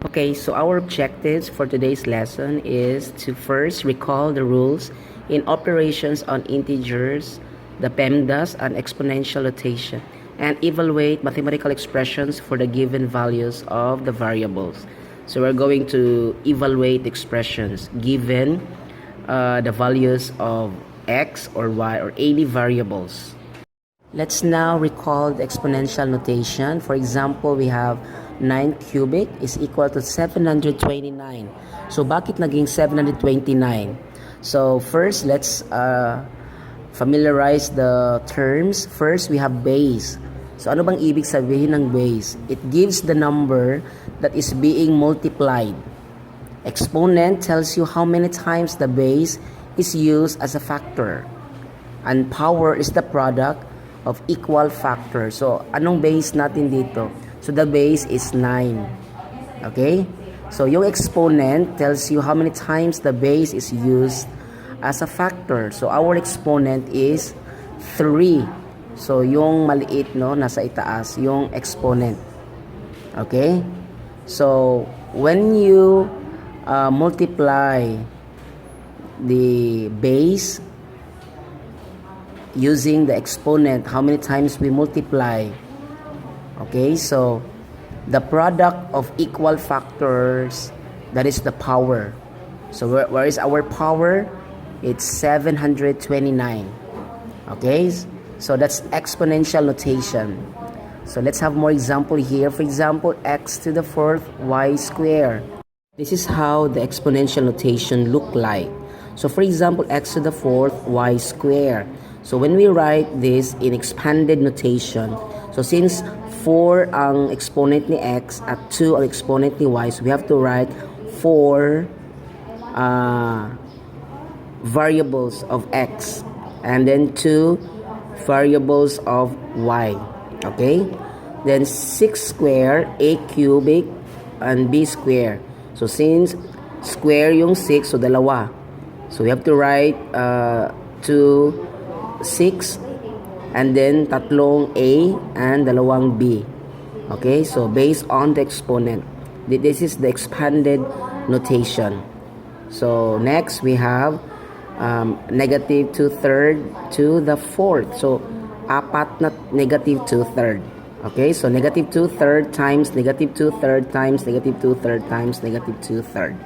Okay, so our objectives for today's lesson is to first recall the rules in operations on integers, the PEMDAS and exponential notation, and evaluate mathematical expressions for the given values of the variables. So we're going to evaluate expressions given the values of x or y or any variables. Let's now recall the exponential notation. For example, we have 9 cubic is equal to 729. So, bakit naging 729? So, first, let's familiarize the terms. First, we have base. So, ano bang ibig sabihin ng base? It gives the number that is being multiplied. Exponent tells you how many times the base is used as a factor. And power is the product of equal factors. So, anong base natin dito? So, the base is 9. Okay? So, yung exponent tells you how many times the base is used as a factor. So, our exponent is 3. So, yung maliit, no, nasa itaas, yung exponent. Okay? So, when you multiply the base using the exponent, how many times we multiply. Okay, so the product of equal factors, that is the power. So where is our power? It's 729. Okay, so that's exponential notation. So let's have more example here. For example, x to the fourth y squared. This is how the exponential notation look like. So for example, x to the fourth y squared. So when we write this in expanded notation, so since 4 ang exponent ni x at 2 ang exponent ni y, so we have to write 4 variables of x and then 2 variables of y. Okay? Then 6 square, a cubic, and b square. So since square yung 6, so dalawa. So we have to write 6 and then tatlong A and dalawang B. Okay, so based on the exponent, this is the expanded notation. So next we have negative 2/3 to the fourth. So apat na negative 2/3. Okay, so negative 2/3 times negative 2/3 times negative 2/3 times negative 2/3.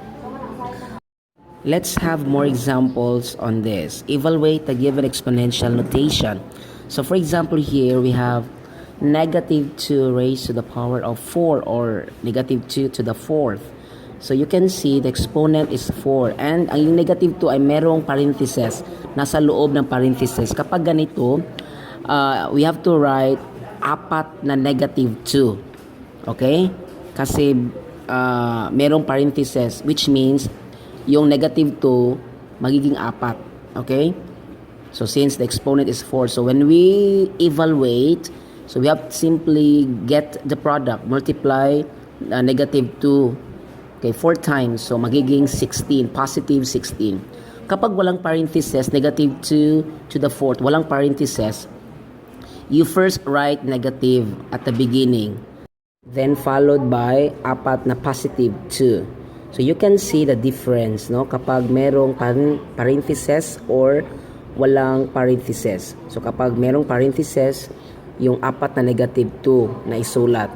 Let's have more examples on this. Evaluate the given exponential notation. So for example here, we have negative 2 raised to the power of 4 or negative 2 to the fourth. So you can see the exponent is 4. And ang yung negative 2 ay merong parenthesis. Nasa loob ng parenthesis. Kapag ganito, we have to write apat na negative 2. Okay? Kasi merong parenthesis, which means yung negative 2 magiging apat. Okay? So since the exponent is 4, so when we evaluate, so we have to simply get the product, multiply negative 2, okay, 4 times, so magiging 16, positive 16. Kapag walang parenthesis, negative 2 to the fourth, walang parenthesis, you first write negative at the beginning, then followed by apat na positive 2. So you can see the difference, no? Kapag merong parenthesis or walang parenthesis. So kapag merong parenthesis, yung apat na negative 2 na isulat.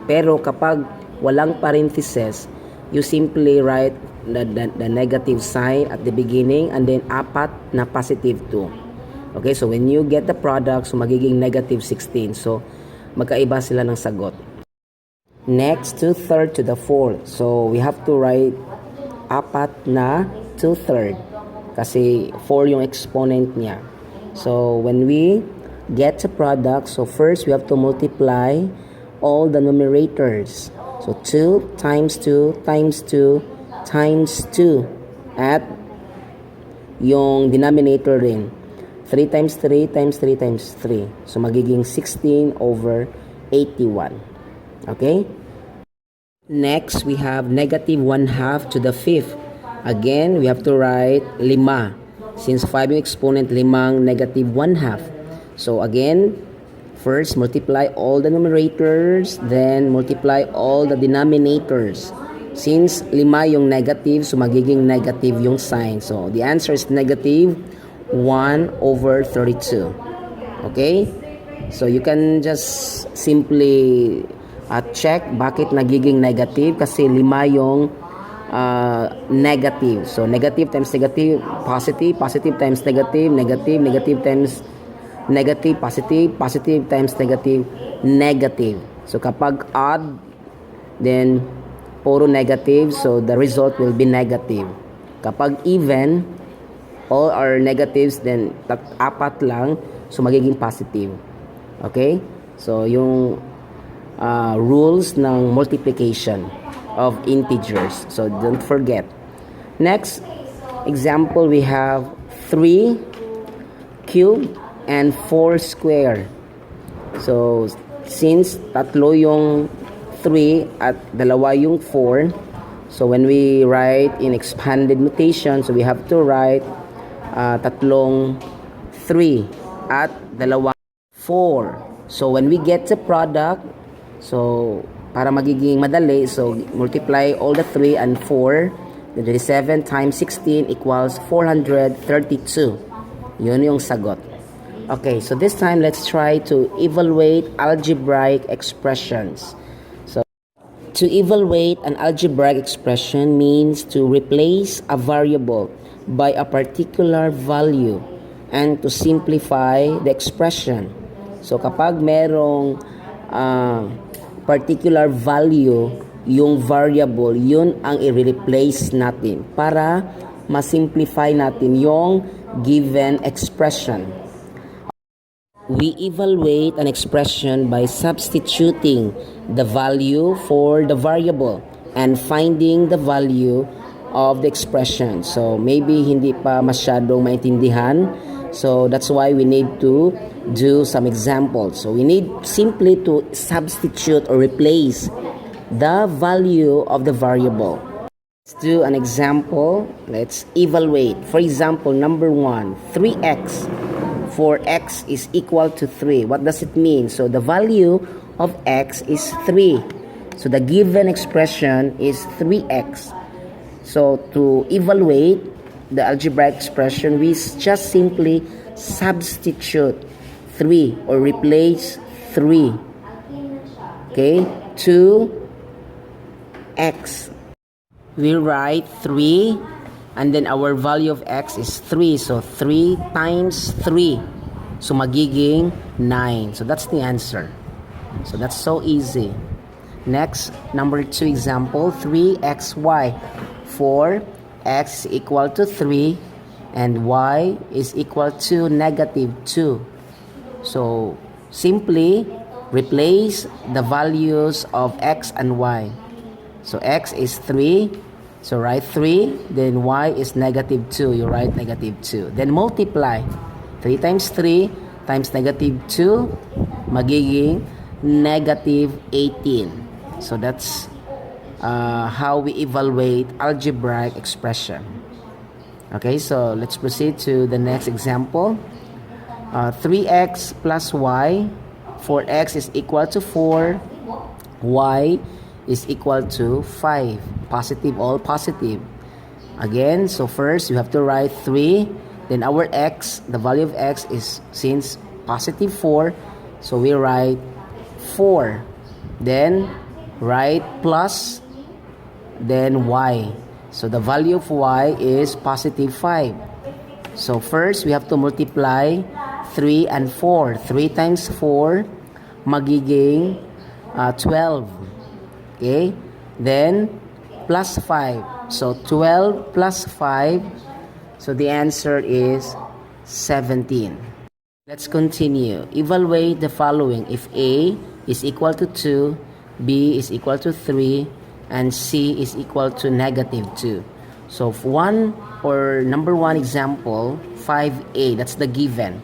Pero kapag walang parenthesis, you simply write the negative sign at the beginning and then apat na positive 2. Okay, so when you get the product, so magiging negative 16. So magkaiba sila ng sagot. Next, 2/3 to the fourth. So, we have to write apat na 2/3 kasi 4 yung exponent niya. So, when we get the product, so first we have to multiply all the numerators. So, 2 times 2 times 2 times 2 at yung denominator rin. 3 times 3 times 3 times 3. So, magiging 16 over 81. Okay? Next, we have negative 1/2 to the fifth. Again, we have to write 5. Since 5 yung exponent, 5 negative 1/2. So again, first multiply all the numerators, then multiply all the denominators. Since 5 yung negative, so magiging negative yung sign. So the answer is negative 1/32. Okay? So you can just simply check bakit nagiging negative kasi 5 yung negative. So negative times negative, positive, positive times negative, negative, negative times negative, positive, positive times negative, negative. So kapag odd, then puro negative, so the result will be negative. Kapag even, all are negatives, then apat lang, so magiging positive. Okay? So yung rules ng multiplication of integers. So don't forget. Next example, we have 3 cube and 4 square. So since tatlo yung 3 at dalawa yung 4, so when we write in expanded notation, so we have to write tatlong 3 at dalawa 4. So when we get the product, so para magiging madali, so multiply all the 3 and 4, then 37 times 16 equals 432. Yun yung sagot. Okay, so this time let's try to evaluate algebraic expressions. To evaluate an algebraic expression means to replace a variable by a particular value and to simplify the expression. So kapag merong particular value, yung variable, yun ang i-replace natin para ma-simplify natin yung given expression. We evaluate an expression by substituting the value for the variable and finding the value of the expression. So maybe hindi pa masyadong maintindihan. So that's why we need to do some examples. So we need simply to substitute or replace the value of the variable. Let's do an example. Let's evaluate. For example, number 1, 3x. For x is equal to 3. What does it mean? So the value of x is 3. So the given expression is 3x. So to evaluate the algebraic expression, we just simply substitute 3 or replace 3. Okay? To x. We write 3 and then our value of x is 3. So 3 times 3. So magiging 9. So that's the answer. So that's so easy. Next, number 2 example, 3xy. For x is equal to 3 and y is equal to negative 2. So simply replace the values of x and y. So x is 3. So write 3, then y is negative 2. You write negative 2. Then multiply. 3 times 3 times negative 2, magiging negative 18. So that's how we evaluate algebraic expression. Okay, so let's proceed to the next example. 3x plus y. For x is equal to 4. Y is equal to 5. Positive, all positive. Again, so first you have to write 3. Then our x, the value of x is since positive 4. So we write 4. Then write plus, then y. So the value of y is positive 5. So first we have to multiply 3 and 4. 3 times 4, magiging 12. Okay? Then plus 5. So 12 plus 5. So the answer is 17. Let's continue. Evaluate the following. If A is equal to 2, B is equal to 3, and C is equal to negative 2. So number 1 example, 5A, that's the given.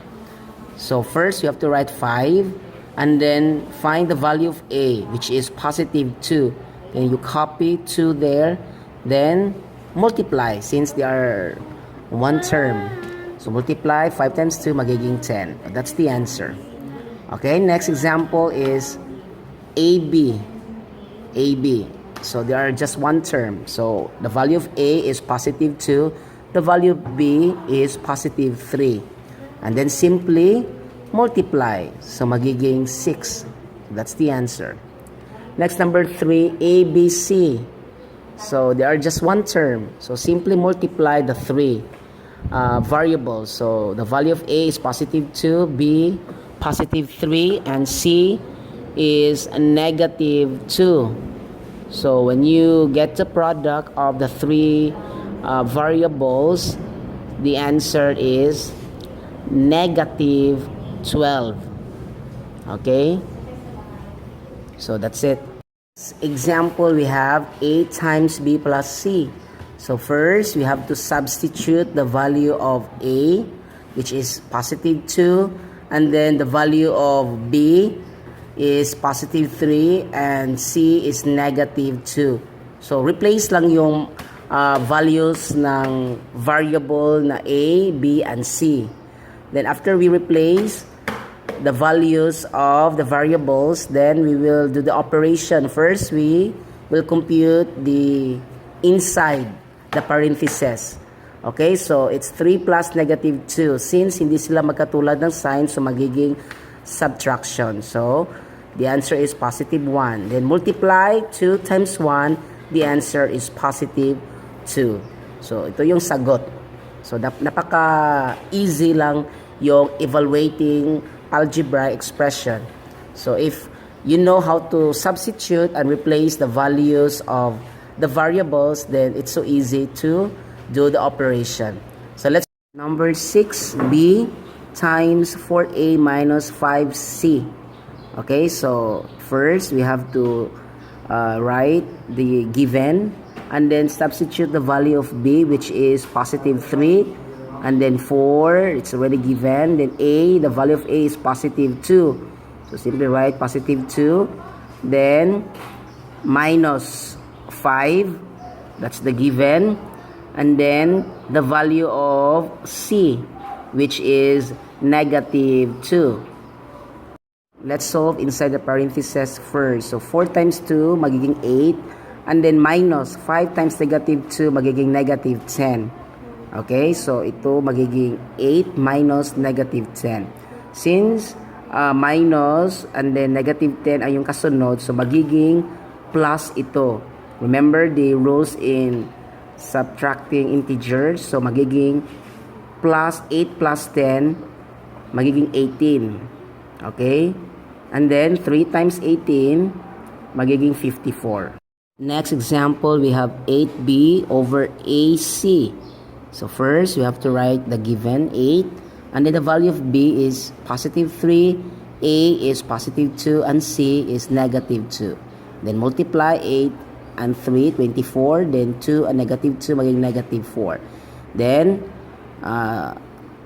So first you have to write 5 and then find the value of A, which is positive 2. Then you copy 2 there, then multiply since they are one term. So multiply 5 times 2, magiging 10. That's the answer. Okay, next example is AB. AB. So they are just one term. So the value of A is positive 2. The value of B is positive 3. And then simply multiply. So magiging 6. That's the answer. Next, number 3, A, B, C. So they are just one term. So simply multiply the 3 variables. So the value of A is positive 2, B positive 3, and C is negative 2. So when you get the product of the 3 variables, the answer is negative 12. Okay? So that's it. Example, we have A times B plus C. So first, we have to substitute the value of A, which is positive 2, and then the value of B is positive 3, and C is negative 2. So replace lang yung values ng variable na A, B, and C. Then after we replace the values of the variables, then we will do the operation. First, we will compute the inside the parentheses. Okay, so it's 3 plus negative 2. Since hindi sila magkatulad ng sign, so magiging subtraction. So the answer is positive 1. Then multiply 2 times 1, the answer is positive 2. So ito yung sagot. So napaka-easy lang yung evaluating algebraic expression. So if you know how to substitute and replace the values of the variables, then it's so easy to do the operation. So let's number 6b times 4a minus 5c. Okay, so first we have to write the given and then substitute the value of b, which is positive 3, and then 4, it's already given. Then a, the value of a is positive 2, so simply write positive 2, then minus 5, that's the given, and then the value of c, which is negative 2. Let's solve inside the parentheses first. So 4 times 2 magiging 8, and then minus 5 times negative 2 magiging negative 10. Okay, so ito magiging 8 minus negative 10. Since minus and then negative 10 ay yung kasunod, so magiging plus ito. Remember the rules in subtracting integers. So magiging plus 8 plus 10 magiging 18. Okay? And then 3 times 18 magiging 54. Next example, we have 8b over AC. So first, we have to write the given 8, and then the value of b is positive 3, a is positive 2, and c is negative 2. Then multiply 8 and 3, 24, then 2 and negative 2 magiging negative 4. Then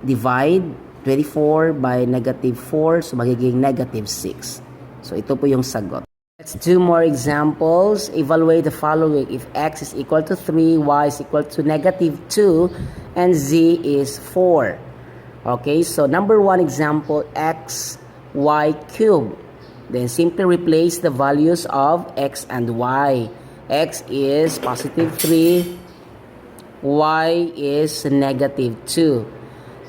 divide 24 by negative 4, so magiging negative 6. So ito po yung sagot. Let's do more examples. Evaluate the following. If x is equal to 3, y is equal to negative 2, and z is 4. Okay, so number 1 example, x, y cubed. Then simply replace the values of x and y. X is positive 3, y is negative 2.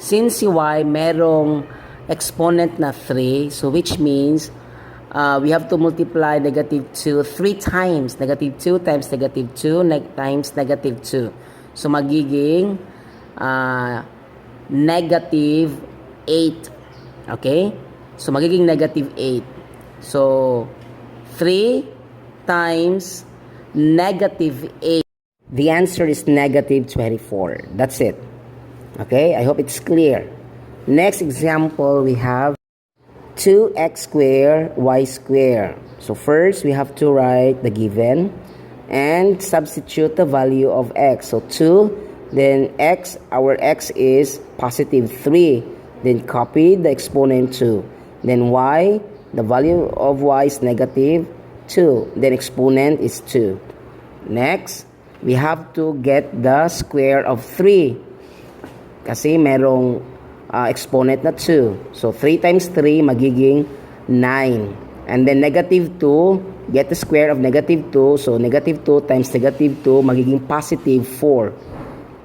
Since si y merong exponent na 3, so which means we have to multiply negative 2 3 times. Negative 2 times negative 2 times negative 2. So magiging negative 8. Okay? So magiging negative 8. So 3 times negative 8. The answer is negative 24. That's it. Okay? I hope it's clear. Next example, we have 2x squared, y squared. So first, we have to write the given and substitute the value of x. So 2, then x, our x is positive 3. Then copy the exponent 2. Then y, the value of y is negative 2. Then exponent is 2. Next, we have to get the square of 3. Kasi merong exponent na 2. So 3 times 3 magiging 9. And then negative 2 get the square of negative 2. So, negative 2 times negative 2, magiging positive 4.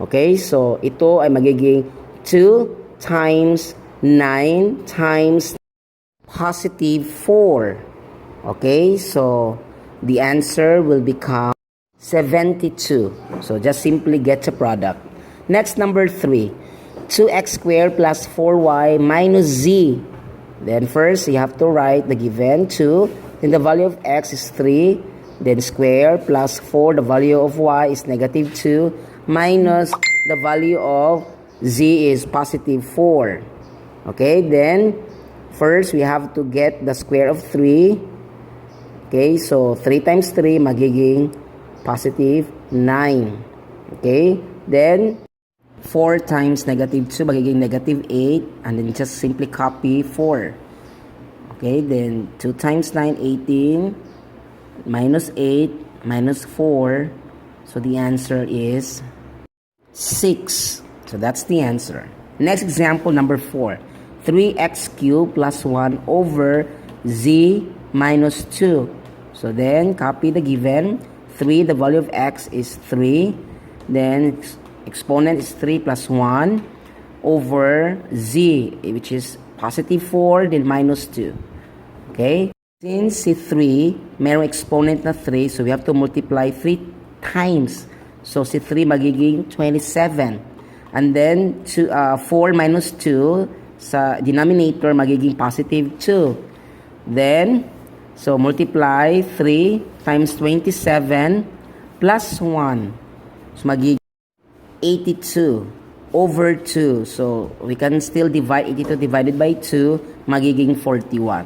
Okay, so ito ay magiging 2 times 9 times positive 4. Okay, so the answer will become 72. So just simply get the product. Next, number 3. 2x squared plus 4y minus z. Then first, you have to write the given 2. Then the value of x is 3. Then square plus 4, the value of y is negative 2. Minus the value of z is positive 4. Okay, then first, we have to get the square of 3. Okay, so 3 times 3 magiging positive 9. Okay, then 4 times negative 2 magiging negative 8. And then just simply copy 4. Okay, then 2 times 9, 18. Minus 8, minus 4. So the answer is 6. So that's the answer. Next example, number 4. 3x cubed plus 1 over z minus 2. So then, copy the given. 3, the value of x is 3. Then, exponent is 3 plus 1 over z, which is positive 4, then minus 2. Okay? Since si 3, mayroong exponent na 3, so we have to multiply 3 times. So, si 3 magiging 27. And then, 4 minus 2, sa denominator magiging positive 2. Then, so multiply 3 times 27 plus 1. So magiging 82 over 2. So we can still divide 82 divided by 2, magiging 41.